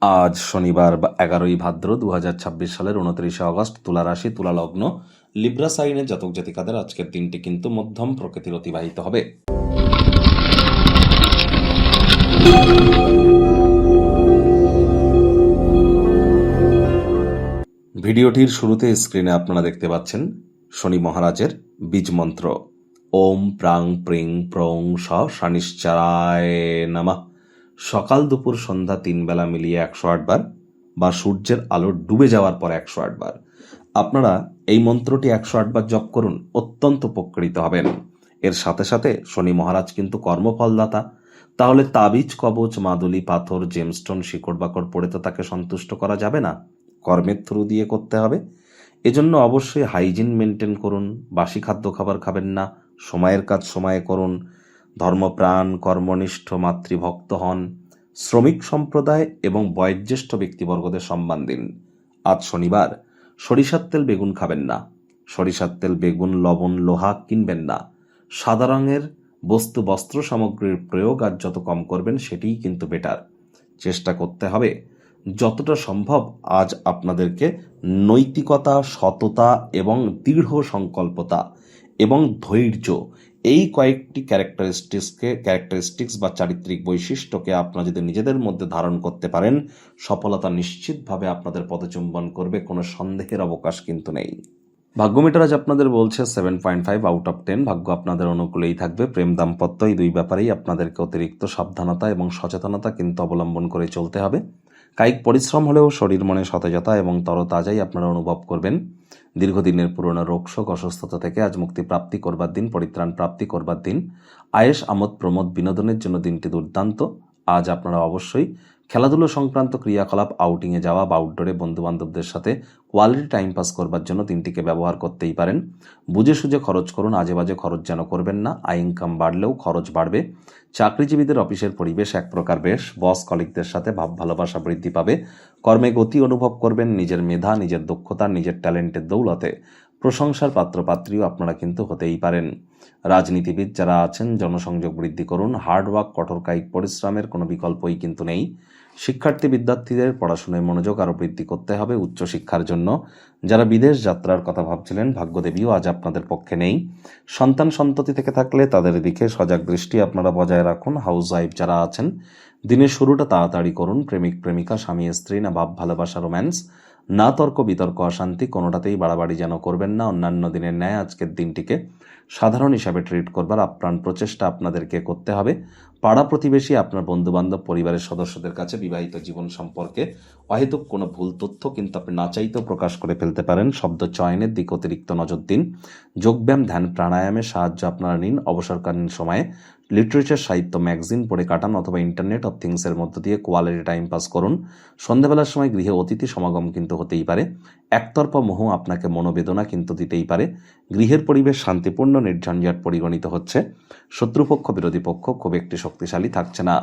আজ শনিবার 11ই ভাদ্র 2026 সালের 29 আগস্ট। তুলা রাশি, তুলা লগ্ন, লিব্রা সাইনের জাতক জাতিকাদের আজকের দিনটি কিন্তু মধ্যম প্রকৃতির অতিবাহিত হবে। ভিডিওটির শুরুতে স্ক্রিনে আপনারা দেখতে পাচ্ছেন শনি মহারাজের বীজ মন্ত্র ওম প্রাং প্রিং প্রং স শনিশ্চরায় নমঃ। সকাল দুপুর সন্ধ্যা 3 বেলা মিলিয়ে 108 বার, বা সূর্যের আলো ডুবে যাওয়ার পর 108 বার আপনারা এই মন্ত্রটি 108 বার জপ করুন, অত্যন্ত উপকৃত হবেন। এর সাথে সাথে শনি মহারাজ কিন্তু কর্মফলদাতা, তাহলে তাবিজ, কবচ, মাদুলি, পাথর, জেমস্টোন, শিকড় বাকড় পড়ে তো তাকে সন্তুষ্ট করা যাবে না, কর্মের থ্রু দিয়ে করতে হবে। এজন্য অবশ্যই হাইজিন মেনটেন করুন, বাসি খাদ্য খাবার খাবেন না, সময়ের কাজ সময়ে করুন, ধর্মপ্রাণ কর্মনিষ্ঠ মাতৃভক্ত হন, শ্রমিক সম্প্রদায় এবং বয়োজ্যেষ্ঠ ব্যক্তিবর্গদের সম্মান দিন। আজ শনিবার সরিষার তেল বেগুন খাবেন না, সরিষার তেল বেগুন লবণ লোহা কিনবেন না। সাদা রঙের বস্তু বস্ত্র সামগ্রীর প্রয়োগ আজ যত কম করবেন সেটিই কিন্তু বেটার। চেষ্টা করতে হবে যতটা সম্ভব আজ আপনাদেরকে নৈতিকতা, সততা এবং দৃঢ় সংকল্পতা এবং ধৈর্য, এই কয়েকটি ক্যারেক্টারিস্টিক্স বা চারিত্রিক বৈশিষ্ট্যকে আপনারা যদি নিজেদের মধ্যে ধারণ করতে পারেন, সফলতা নিশ্চিতভাবে আপনাদের পদচুম্বন করবে, কোনো সন্দেহের অবকাশ কিন্তু নেই। ভাগ্যমিটার আজ আপনাদের বলছে 7.5 আউট অফ 10। ভাগ্য আপনাদের অনুকূলেই থাকবে। প্রেম, দাম্পত্য, এই দুই ব্যাপারেই আপনাদেরকে অতিরিক্ত সাবধানতা এবং সচেতনতা কিন্তু অবলম্বন করে চলতে হবে। কায়িক পরিশ্রম হলেও শরীর মনে সতেজতা এবং তরতাজাই আপনারা অনুভব করবেন। দীর্ঘদিনের পুরনো রোগশোক অসুস্থতা থেকে আজ মুক্তি প্রাপ্তি করবার দিন, পরিত্রাণ প্রাপ্তি করবার দিন। আয়েশ, আমোদ, প্রমোদ, বিনোদনের জন্য দিনটি দুর্দান্ত। আজ আপনারা অবশ্যই খেলাধুলো সংক্রান্ত ক্রিয়াকলাপ, আউটিংয়ে যাওয়া বা আউটডোরে বন্ধুবান্ধবদের সাথে কোয়ালিটি টাইম পাস করবার জন্য দিনটিকে ব্যবহার করতেই পারেন। বুঝে সুঝে খরচ করুন, আজে বাজে খরচ যেন করবেন না। আয় ইনকাম বাড়লেও খরচ বাড়বে। চাকরিজীবীদের অফিসের পরিবেশ এক প্রকার বেশ, বস কলিগদের সাথে ভাব ভালোবাসা বৃদ্ধি পাবে। কর্মে গতি অনুভব করবেন। নিজের মেধা, নিজের দক্ষতা, নিজের ট্যালেন্টের দৌলতে প্রশংসার পাত্রপাত্রীও আপনারা কিন্তু হতেই পারেন। রাজনীতিবিদ যারা আছেন, জনসংযোগ বৃদ্ধি করুন। হার্ডওয়ার্ক, কঠোর কায়িক পরিশ্রমের কোনো বিকল্পই কিন্তু নেই। শিক্ষার্থী বিদ্যার্থীদের পড়াশোনায় মনোযোগ আরও বৃদ্ধি করতে হবে উচ্চশিক্ষার জন্য। যারা বিদেশ যাত্রার কথা ভাবছিলেন, ভাগ্যদেবীও আজ আপনাদের পক্ষে নেই। সন্তান সন্ততি থেকে থাকলে তাদের দিকে সজাগ দৃষ্টি আপনারা বজায় রাখুন। হাউস ওয়াইফ যারা আছেন, দিনের শুরুটা তাড়াতাড়ি করুন। প্রেমিক প্রেমিকা, স্বামী স্ত্রী, না ভাব ভালোবাসা, রোম্যান্স, না তর্ক বিতর্ক, অশান্তি, কোনোটাতেই বাড়াবাড়ি যেন করবেন না। অন্যান্য দিনের ন্যায় আজকের দিনটিকে সাধারণ হিসাবে ট্রিট করবার আপ্রাণ প্রচেষ্টা আপনাদেরকে করতে হবে। পাড়া প্রতিবেশী, আপনার বন্ধুবান্ধব, পরিবারের সদস্যদের কাছে বিবাহিত জীবন সম্পর্কে অহেতুক কোনো ভুল তথ্য কিন্তু আপনি না চাইতেও প্রকাশ করে ফেলতে পারেন। শব্দ চয়নের দিকে অতিরিক্ত নজর দিন। যোগব্যায়াম, ধ্যান, প্রাণায়ামের সাহায্য আপনারা নিন। অবসরকালীন সময়ে লিটারেচার, সাহিত্য, ম্যাগাজিন পড়ে কাটান অথবা ইন্টারনেট অফ থিংসের মধ্য দিয়ে কোয়ালিটি টাইম পাস করুন। সন্ধ্যাবেলার সময় গৃহে অতিথি সমাগম কিন্তু হতেই পারে। একতরফা মোহ আপনাকে মনোবেদনা কিন্তু দিতেই পারে। গৃহের পরিবেশ শান্তিপূর্ণ, নির্ঝঞ্ঝাট পরিগণিত হচ্ছে। শত্রুপক্ষ, বিরোধী পক্ষ খুব একটি শক্তিশালী থাকছে না।